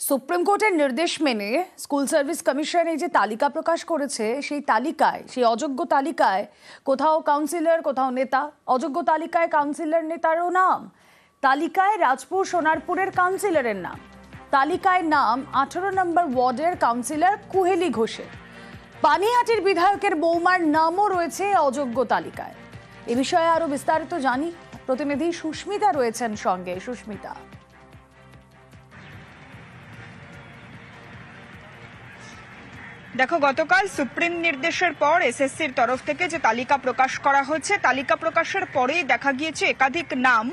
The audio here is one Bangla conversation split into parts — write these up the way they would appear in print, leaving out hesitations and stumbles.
সুপ্রিম কোর্টের নির্দেশ মেনে স্কুল সার্ভিস কমিশন এই যে তালিকা প্রকাশ করেছে, সেই তালিকায়, সেই অযোগ্য তালিকায় কোথাও কাউন্সিলর, কোথাও নেতা, অযোগ্য তালিকায় কাউন্সিলর নেতারও নাম, তালিকায় রাজপুর সোনারপুরের কাউন্সিলরের নাম, তালিকায় নাম 18 নম্বর ওয়ার্ডের কাউন্সিলর কুহেলি ঘোষের, পানিহাটির বিধায়কের বৌমার নামও রয়েছে অযোগ্য তালিকায়। এ বিষয়ে আরো বিস্তারিত জানি, প্রতিনিধি সুস্মিতা রয়েছেন সঙ্গে। সুস্মিতা, দেখো, গতকাল সুপ্রিম নির্দেশের পর এসএসসির তরফ থেকে যে তালিকা প্রকাশ করা হয়েছে, তালিকা প্রকাশের পরেই দেখা গিয়েছে একাধিক নাম,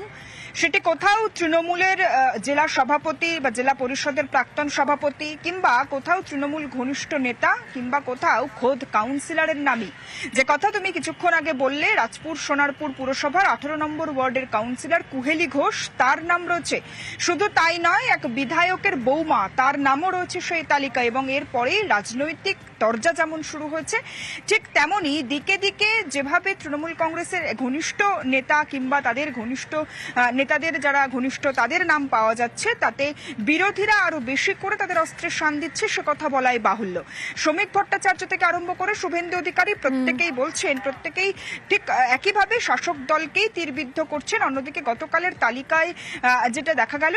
সেটি কোথাও তৃণমূলের জেলা সভাপতি বা জেলা পরিষদের প্রাক্তন সভাপতি, কিংবা কোথাও তৃণমূল ঘনিষ্ঠ নেতা, কিংবা কোথাও খোদ কাউন্সিলরের নামই। যে কথা তুমি কিছুক্ষণ আগে বললে, রাজপুর সোনারপুর পুরসভার 18 নম্বর ওয়ার্ডের কাউন্সিলর কুহেলি ঘোষ, তার নাম রয়েছে। শুধু তাই নয়, এক বিধায়কের বৌমা, তার নামও রয়েছে সেই তালিকায়। এবং এরপরেই রাজনৈতিক দরজা যেমন শুরু হয়েছে, ঠিক তেমনই দিকে দিকে যেভাবে তৃণমূল কংগ্রেসের ঘনিষ্ঠ নেতা কিংবা তাদের ঘনিষ্ঠ নেতাদের যারা ঘনিষ্ঠ তাদের নাম পাওয়া যাচ্ছে, তাতে বিরোধীরা আরো বেশি করে তাদের অস্ত্রে শান দিচ্ছে, সে কথা বলাই বাহুল্য। শ্রমিক ভট্টাচার্য থেকে আরম্ভ করে শুভেন্দু অধিকারী প্রত্যেকেই বলছেন, প্রত্যেকেই ঠিক একইভাবে শাসক দলকেই তীরবিদ্ধ করছেন। অন্যদিকে গতকালের তালিকায় যেটা দেখা গেল,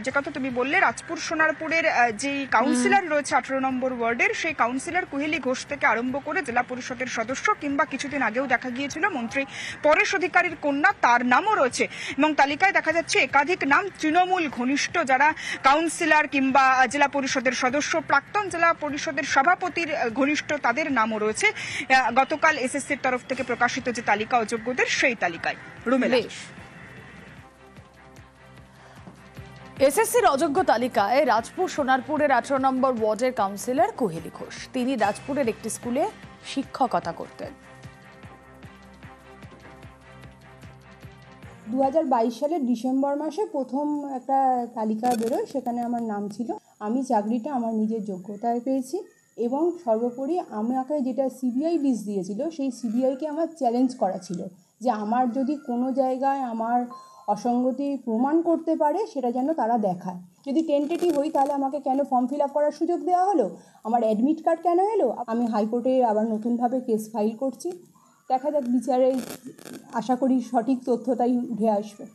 যে কথা তুমি বললে, রাজপুর সোনারপুরের যে কাউন্সিলর রয়েছে 18 নম্বর ওয়ার্ডের, সেই কাউন্সিলর কুহেলি ঘোষ থেকে আরম্ভ করে জেলা পরিষদের সদস্য, কিংবা কিছুদিন আগেও দেখা গিয়েছিল মন্ত্রী পরেশ অধিকারীর কন্যা, তার নামও রয়েছে। এবং তালিকায় দেখা যাচ্ছে একাধিক নাম তৃণমূল ঘনিষ্ঠ যারা কাউন্সিলর কিংবা জেলা পরিষদের সদস্য, প্রাক্তন জেলা পরিষদের সভাপতির ঘনিষ্ঠ, তাদের নামও রয়েছে গতকাল এসএসসির তরফ থেকে প্রকাশিত যে তালিকা অযোগ্যদের, সেই তালিকায়। রুমেলা, এসএসসির অযোগ্য তালিকায় রাজপুর সোনারপুরের 18 নম্বর ওয়ার্ডের কাউন্সিলর কুহেলি ঘোষ। তিনি রাজপুরের একটি স্কুলে শিক্ষকতা করতেন। 2022 সালের ডিসেম্বর মাসে প্রথম একটা তালিকা বেরোয়, সেখানে আমার নাম ছিল। আমি চাকরিটা আমার নিজের যোগ্যতায় পেয়েছি এবং সর্বোপরি আমাকে যেটা সিবিআই লিস্ট দিয়েছিল, সেই সিবিআইকে আমার চ্যালেঞ্জ করা ছিল যে আমার যদি কোনো জায়গায় আমার অসঙ্গতি প্রমাণ করতে পারে, সেটা যেন তারা দেখায়। যদি টেন্টেটিভ হই, তাহলে আমাকে কেন ফর্ম ফিল আপ করার সুযোগ দেওয়া হলো, আমার অ্যাডমিট কার্ড কেন এলো। আমি হাইকোর্টে আবার নতুনভাবে কেস ফাইল করছি। দেখা যাক, বিচারে আশা করি সঠিক তথ্যটাই উঠে আসবে।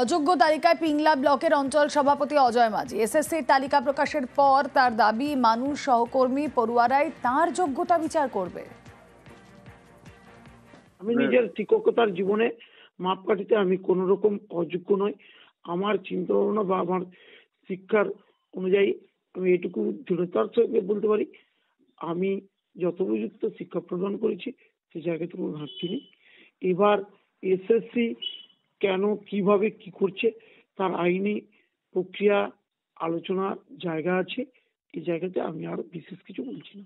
অযোগ্য তালিকায় পিংলা ব্লকের অঞ্চল সভাপতি অজয় মাঝি। এসএসসির তালিকা প্রকাশের পর তার দাবি, মানুষ, সহকর্মী, পড়ুয়ারাই তার যোগ্যতা বিচার করবে। আমি নিজের শিক্ষকতার জীবনে মাপকাঠিতে আমি কোন রকম অযোগ্য নই। আমার চিন্তা ভাবনা বা আমার শিক্ষার অনুযায়ী আমি এটুকু দৃঢ়তার সঙ্গে বলতে পারি, আমি যথোপযুক্ত শিক্ষা প্রদান করেছি, সে জায়গাতে কোনো ঘাটতি নেই। এবার এসএসসি কেন, কিভাবে, কি করছে, তার আইনি প্রক্রিয়া আলোচনার জায়গা আছে। এই জায়গাতে আমি আর বিশেষ কিছু বলছি না।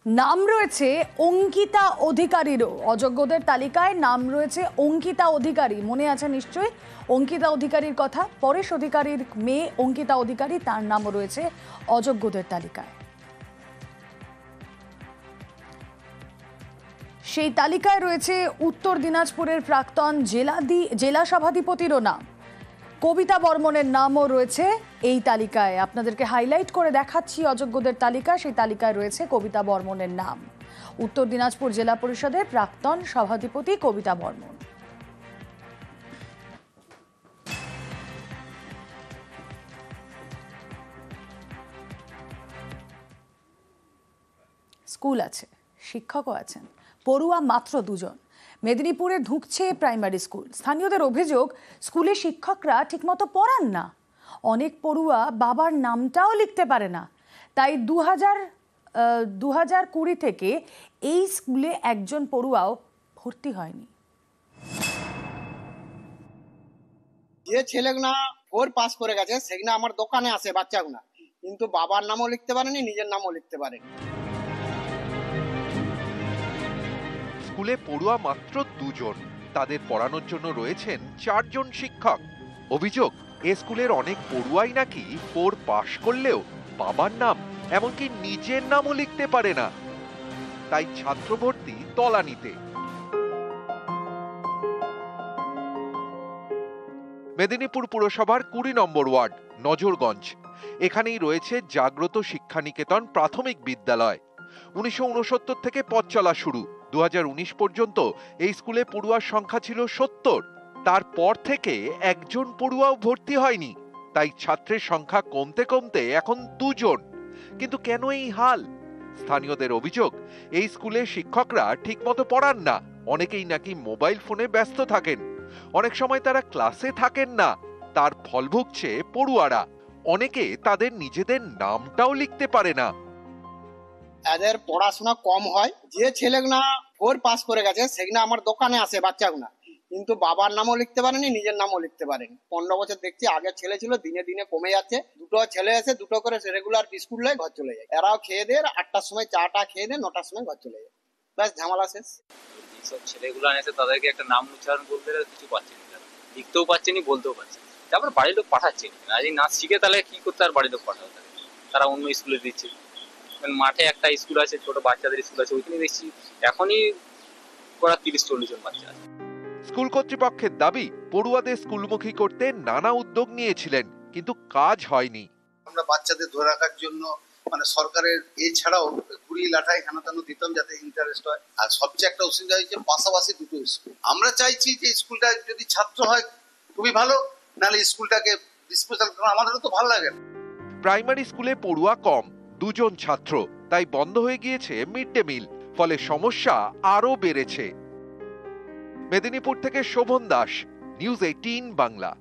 নাম রয়েছে অঙ্কিতা অধিকারীরও, অযোগ্যদের তালিকায় নাম রয়েছে অঙ্কিতা অধিকারী। মনে আছে নিশ্চয়ই অঙ্কিতা অধিকারীর কথা, পরেশ অধিকারীর মেয়ে অঙ্কিতা অধিকারী, তার নামও রয়েছে অযোগ্যদের তালিকায়। সেই তালিকায় রয়েছে উত্তর দিনাজপুরের প্রাক্তন জেলা সভাধিপতিরও নাম, কবিতা বর্মনের নামও রয়েছে এই তালিকায়। আপনাদেরকে হাইলাইট করে দেখাচ্ছি অযোগ্যদের তালিকা, সেই তালিকায় রয়েছে কবিতা বর্মনের নাম। উত্তর দিনাজপুর জেলা পরিষদের প্রাক্তন সভাধিপতি কবিতা বর্মন। স্কুল আছে, শিক্ষকও আছেন, পড়ুয়া মাত্র 2 জন। মেদিনীপুরে ঢুকছে প্রাইমারি স্কুল। স্থানীয়দের অভিযোগ, স্কুলে শিক্ষকরা ঠিকমতো পড়ান না। অনেক পড়ুয়া বাবার নামটাও লিখতে পারে না। তাই 2020 থেকে এই স্কুলে একজন পড়ুয়াও ভর্তি হয়নি। যে ছেলেগুনা 4 পাস করে গেছে, সেগুলো আমার দোকানে আসে বাচ্চাগুনা, কিন্তু বাবার নামও লিখতে পারেনি, নিজের নামও লিখতে পারেনি। স্কুলে পড়ুয়া মাত্র 2 জন, তাদের পড়ানোর জন্য রয়েছেন 4 জন শিক্ষক। অভিযোগ, এ স্কুলের অনেক পড়ুয়াই নাকি 4 পাস করলেও বাবার নাম, এমনকি নিজের নামও লিখতে পারে না। তাই ছাত্র ভর্তি তলানিতে। মেদিনীপুর পুরসভার 20 নম্বর ওয়ার্ড নজরগঞ্জ। এখানেই রয়েছে জাগ্রত শিক্ষানিকেতন প্রাথমিক বিদ্যালয়। 1969 থেকে পথ চলা শুরু। 2019 পর্যন্ত এই স্কুলে পড়ুয়ার সংখ্যা ছিল 70। তারপর থেকে একজন পড়ুয়াও ভর্তি হয়নি, তাই ছাত্রের সংখ্যা কমতে কমতে এখন 2 জন। কিন্তু কেন এই হাল? স্থানীয়দের অভিযোগ, এই স্কুলে শিক্ষকরা ঠিকমতো পড়ান না। অনেকেই নাকি মোবাইল ফোনে ব্যস্ত থাকেন। অনেক সময় তারা ক্লাসে থাকেন না। তার ফল ভুগছে পড়ুয়ারা। অনেকে তাদের নিজেদের নামটাও লিখতে পারে না। এদের পড়াশোনা কম হয়। যে ছেলেগুনা 4 পাস করে গেছে সেগুনা আমার দোকানে আসে বাচ্চাগুনা, কিন্তু বাবার নামও লিখতে পারেনি, নিজের নামও লিখতে পারেনি। 15 বছর দেখছি, আগে ছেলে ছিল, দিনে দিনে কমে যাচ্ছে। 2টো ছেলে এসে 2টো করে রেগুলার বিস্কুট লাই ঘর চলে যায়। এরাও খেয়ে দিয়ে 8টার সময় চাটা খেয়ে দিয়ে 9টার সময় ঘর চলে যায়। ব্যাস, ঝামেলা শেষ। যেসব ছেলেগুলো আছে তাদেরকে একটা নাম উচ্চারণ বলতে কিছু পাচ্ছে না, লিখতেও পাচ্ছে না, বলতেও পারছে না। তারপর বাড়ির লোক পাঠাচ্ছে না। আজ নাচ শিখে তাহলে কি করতে আর বাড়ির লোক পাঠাবে? তারা অন্য স্কুলে দিচ্ছে। মাঠে একটা স্কুল আছে, ছোট বাচ্চাদের স্কুল আছে, ওইখানে দেখছি এখনই করা 30-40 জন বাচ্চা আছে। স্কুল কর্তৃপক্ষের দাবি, পড়ুয়াদের স্কুলমুখী করতে নানা উদ্যোগ নিয়েছিলেন, কিন্তু কাজ হয়নি। আমরা বাচ্চাদের ধরে রাখার জন্য সরকারের এছাড়াও কুড়ি লাঠাই হেনাতানো দিতাম যাতে ইন্টারেস্ট হয়। আর সবচেয়ে একটা অসুবিধা হয়েছে পাশাপাশি 2টো স্কুল। আমরা চাইছি যে স্কুলটা যদি ছাত্র হয় খুবই ভালো, নাহলে স্কুলটাকে ডিসপোজাল করা আমাদেরও তো ভালো লাগে না। প্রাইমারি স্কুলে পড়ুয়া কম, 2 জন ছাত্র, তাই বন্ধ হয়ে গিয়েছে মিড ডে মিল। ফলে সমস্যা আরো বেড়েছে। মেদিনীপুর থেকে শোভন দাস, নিউজ 18 বাংলা।